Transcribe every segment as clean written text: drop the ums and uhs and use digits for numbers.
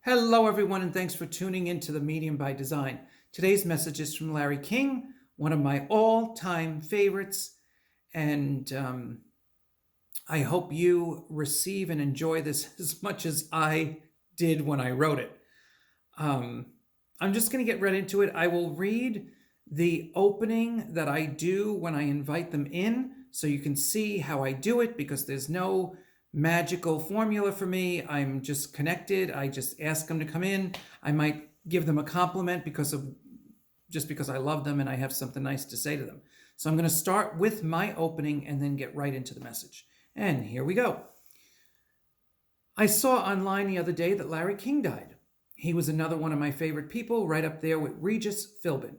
Hello, everyone, and thanks for tuning in to the Medium by Design. Today's message is from Larry King, one of my all-time favorites, and I hope you receive and enjoy this as much as I did when I wrote it. I'm just going to get right into it. I will read the opening that I do when I invite them in so you can see how I do it, because there's no magical formula for me. I'm just connected. I just ask them to come in. I might give them a compliment because I love them and I have something nice to say to them. So I'm going to start with my opening and then get right into the message. And here we go. I saw online the other day that Larry King died. He was another one of my favorite people, right up there with Regis Philbin.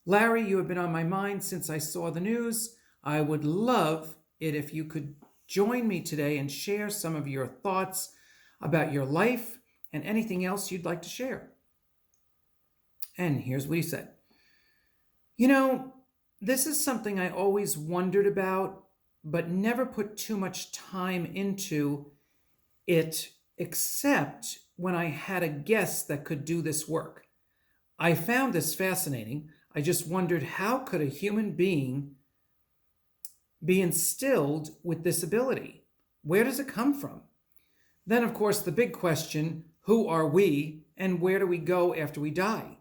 Larry, you have been on my mind since I saw the news. I would love it if you could join me today and share some of your thoughts about your life and anything else you'd like to share. And here's what he said. You know, this is something I always wondered about, but never put too much time into it, except when I had a guest that could do this work. I found this fascinating. I just wondered, how could a human being be instilled with this ability? Where does it come from? Then, of course, the big question, who are we and where do we go after we die?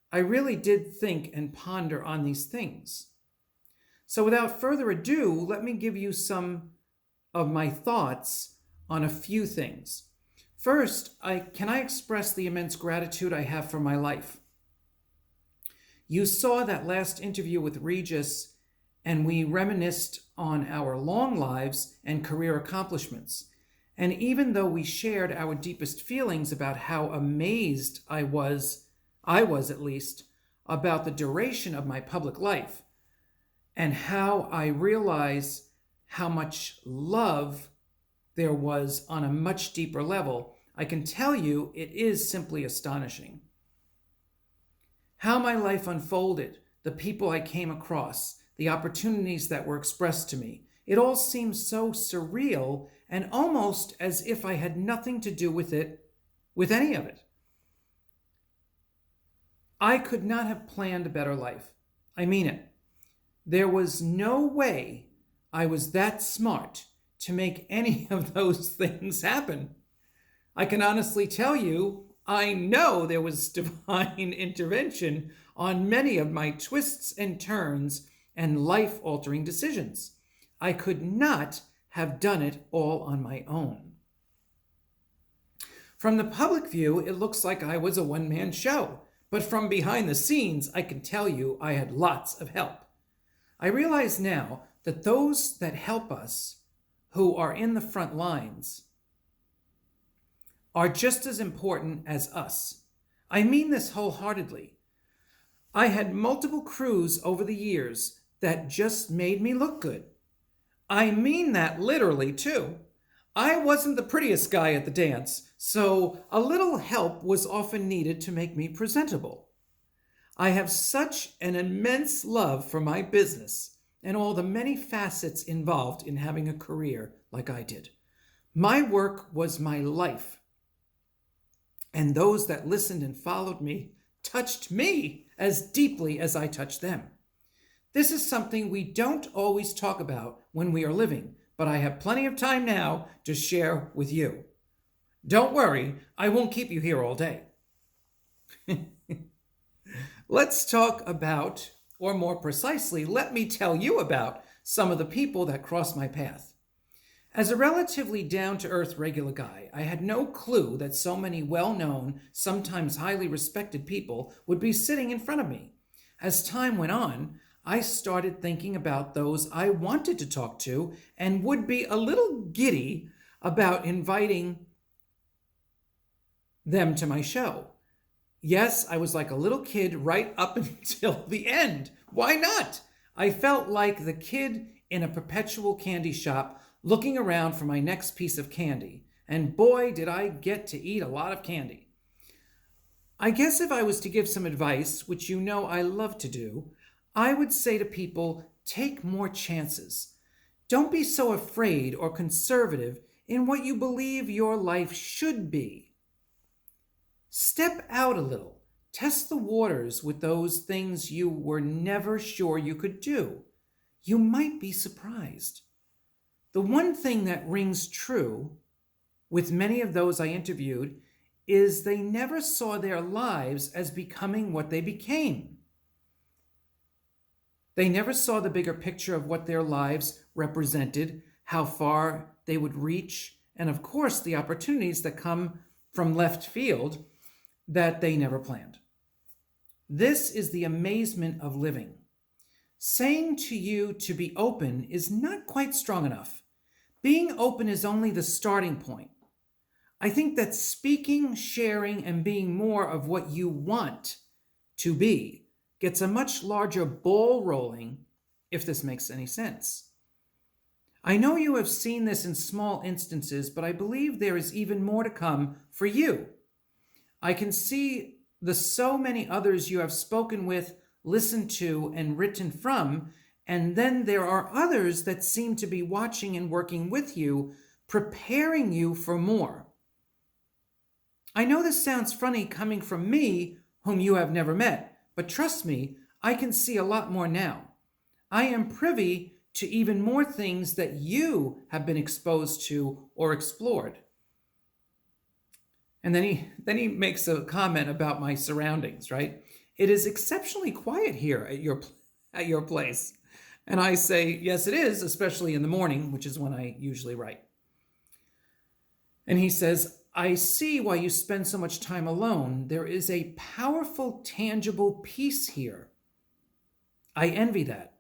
I really did think and ponder on these things. So without further ado, let me give you some of my thoughts on a few things. First, can I express the immense gratitude I have for my life? You saw that last interview with Regis, and we reminisced on our long lives and career accomplishments. And even though we shared our deepest feelings about how amazed I was at least, about the duration of my public life, and how I realize how much love there was on a much deeper level, I can tell you it is simply astonishing. How my life unfolded, the people I came across, the opportunities that were expressed to me, it all seems so surreal and almost as if I had nothing to do with any of it. I could not have planned a better life. I mean it. There was no way I was that smart to make any of those things happen. I can honestly tell you, I know there was divine intervention on many of my twists and turns and life-altering decisions. I could not have done it all on my own. From the public view, it looks like I was a one-man show, but from behind the scenes, I can tell you I had lots of help. I realize now that those that help us, who are in the front lines, are just as important as us. I mean this wholeheartedly. I had multiple crews over the years that just made me look good. I mean that literally too. I wasn't the prettiest guy at the dance, so a little help was often needed to make me presentable. I have such an immense love for my business and all the many facets involved in having a career like I did. My work was my life, and those that listened and followed me touched me as deeply as I touched them. This is something we don't always talk about when we are living, but I have plenty of time now to share with you. Don't worry, I won't keep you here all day. Let's talk about, or more precisely, let me tell you about some of the people that crossed my path. As a relatively down-to-earth regular guy, I had no clue that so many well-known, sometimes highly respected people would be sitting in front of me. As time went on, I started thinking about those I wanted to talk to and would be a little giddy about inviting them to my show. Yes, I was like a little kid right up until the end. Why not? I felt like the kid in a perpetual candy shop looking around for my next piece of candy. And boy, did I get to eat a lot of candy. I guess if I was to give some advice, which you know I love to do, I would say to people, take more chances. Don't be so afraid or conservative in what you believe your life should be. Step out a little. Test the waters with those things you were never sure you could do. You might be surprised. The one thing that rings true with many of those I interviewed is they never saw their lives as becoming what they became. They never saw the bigger picture of what their lives represented, how far they would reach, and of course, the opportunities that come from left field that they never planned. This is the amazement of living. Saying to you to be open is not quite strong enough. Being open is only the starting point. I think that speaking, sharing, and being more of what you want to be gets a much larger ball rolling, if this makes any sense. I know you have seen this in small instances, but I believe there is even more to come for you. I can see the so many others you have spoken with, listened to, and written from, and then there are others that seem to be watching and working with you, preparing you for more. I know this sounds funny coming from me, whom you have never met, but trust me, I can see a lot more now. I am privy to even more things that you have been exposed to or explored. And then he makes a comment about my surroundings, right? It is exceptionally quiet here at your place. And I say, yes, it is, especially in the morning, which is when I usually write. And he says, I see why you spend so much time alone. There is a powerful, tangible peace here. I envy that.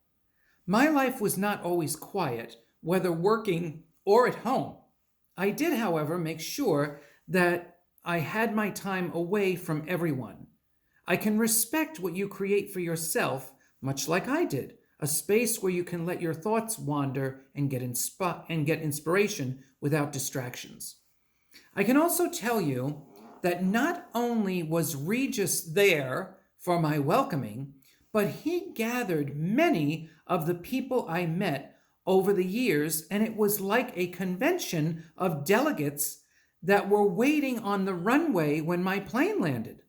My life was not always quiet, whether working or at home. I did, however, make sure that I had my time away from everyone. I can respect what you create for yourself, much like I did, a space where you can let your thoughts wander and get inspiration without distractions. I can also tell you that not only was Regis there for my welcoming, but he gathered many of the people I met over the years, and it was like a convention of delegates that were waiting on the runway when my plane landed.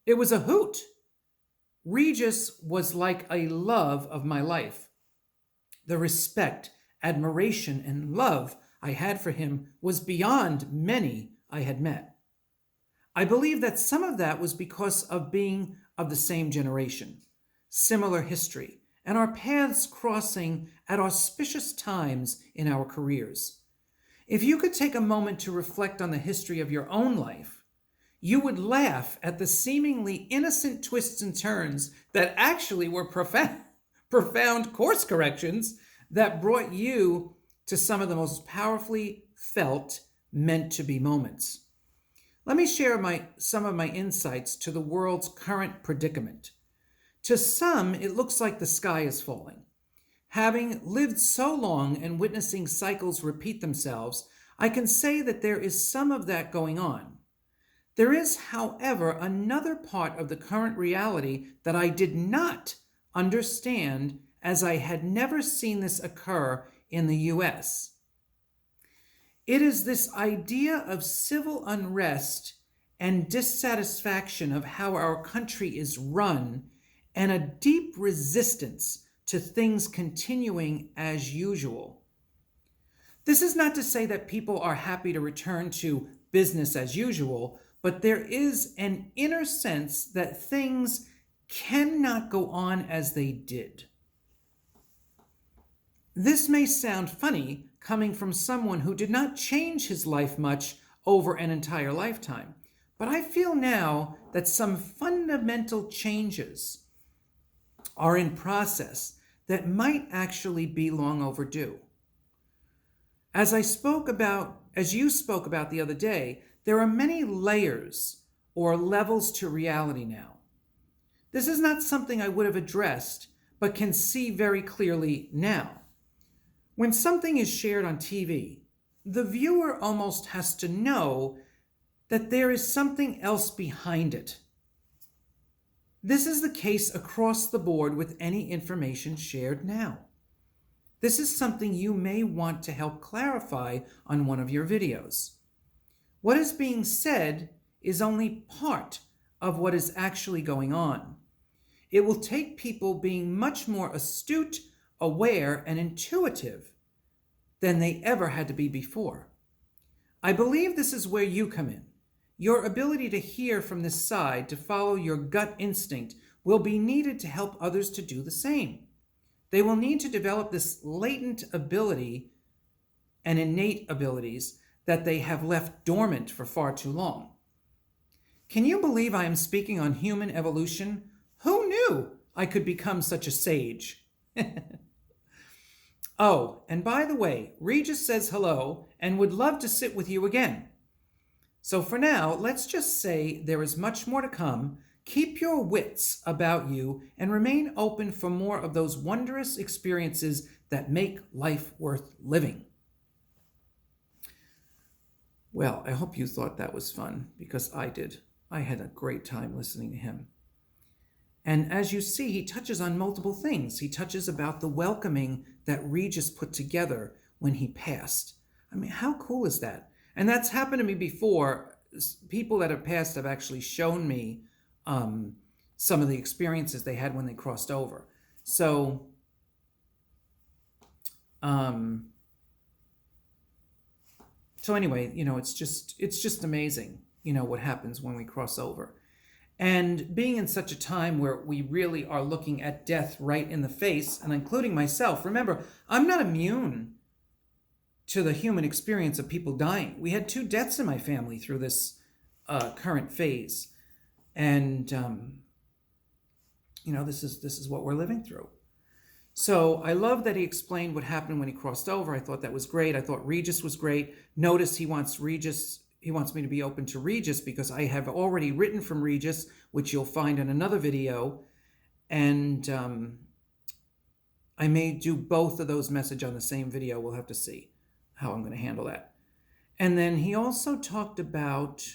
It was a hoot. Regis was like a love of my life. The respect, admiration, and love I had for him was beyond many I had met. I believe that some of that was because of being of the same generation, similar history, and our paths crossing at auspicious times in our careers. If you could take a moment to reflect on the history of your own life, you would laugh at the seemingly innocent twists and turns that actually were profound course corrections that brought you to some of the most powerfully felt, meant to be moments. Let me share some of my insights to the world's current predicament. To some, it looks like the sky is falling. Having lived so long and witnessing cycles repeat themselves, I can say that there is some of that going on. There is, however, another part of the current reality that I did not understand, as I had never seen this occur in the US. It is this idea of civil unrest and dissatisfaction of how our country is run, and a deep resistance to things continuing as usual. This is not to say that people are happy to return to business as usual, but there is an inner sense that things cannot go on as they did. This may sound funny coming from someone who did not change his life much over an entire lifetime, but I feel now that some fundamental changes are in process that might actually be long overdue. As you spoke about the other day, there are many layers or levels to reality now. This is not something I would have addressed, but can see very clearly now. When something is shared on TV, the viewer almost has to know that there is something else behind it. This is the case across the board with any information shared now. This is something you may want to help clarify on one of your videos. What is being said is only part of what is actually going on. It will take people being much more astute, aware, and intuitive than they ever had to be before. I believe this is where you come in. Your ability to hear from this side, to follow your gut instinct, will be needed to help others to do the same. They will need to develop this latent ability and innate abilities that they have left dormant for far too long. Can you believe I am speaking on human evolution? Who knew I could become such a sage? Oh, and by the way, Regis says hello and would love to sit with you again. So for now, let's just say there is much more to come. Keep your wits about you and remain open for more of those wondrous experiences that make life worth living. Well, I hope you thought that was fun, because I did. I had a great time listening to him. And as you see, he touches on multiple things. He touches about the welcoming that Regis put together when he passed. I mean, how cool is that? And that's happened to me before. People that have passed have actually shown me some of the experiences they had when they crossed over. So, anyway, it's just amazing, what happens when we cross over. And being in such a time where we really are looking at death right in the face, and including myself. Remember, I'm not immune to the human experience of people dying. We had 2 deaths in my family through this current phase. And, this is what we're living through. So I love that he explained what happened when he crossed over. I thought that was great. I thought Regis was great. Notice he wants me to be open to Regis, because I have already written from Regis, which you'll find in another video. And I may do both of those messages on the same video. We'll have to see how I'm going to handle that. And then he also talked about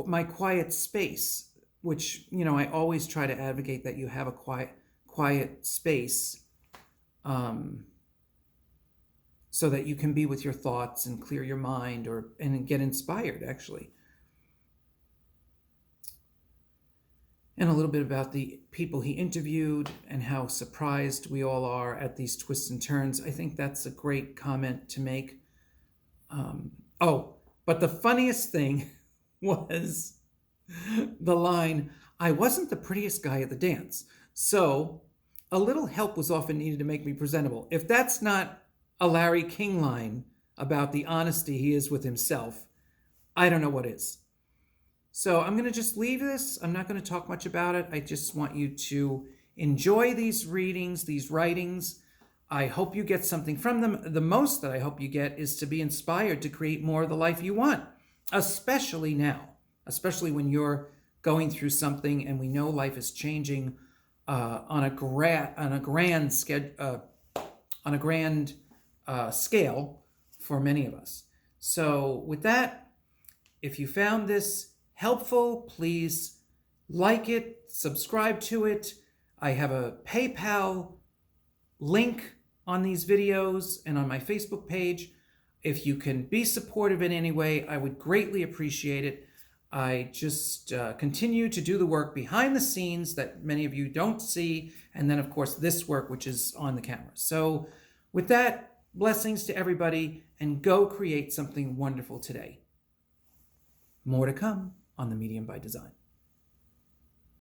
my quiet space, which, I always try to advocate that you have a quiet space, so that you can be with your thoughts and clear your mind and get inspired, actually. And a little bit about the people he interviewed and how surprised we all are at these twists and turns. I think that's a great comment to make. But the funniest thing was the line, "I wasn't the prettiest guy at the dance, so a little help was often needed to make me presentable." If that's not a Larry King line about the honesty he is with himself, I don't know what is. So I'm going to just leave this. I'm not going to talk much about it. I just want you to enjoy these readings, these writings. I hope you get something from them. The most that I hope you get is to be inspired to create more of the life you want, especially now, especially when you're going through something and we know life is changing on a grand scale for many of us. So with that, if you found this helpful, please like it, subscribe to it. I have a PayPal link on these videos and on my Facebook page. If you can be supportive in any way, I would greatly appreciate it. I just continue to do the work behind the scenes that many of you don't see, and then of course this work which is on the camera. So with that, blessings to everybody, and go create something wonderful today. More to come on the Medium by Design.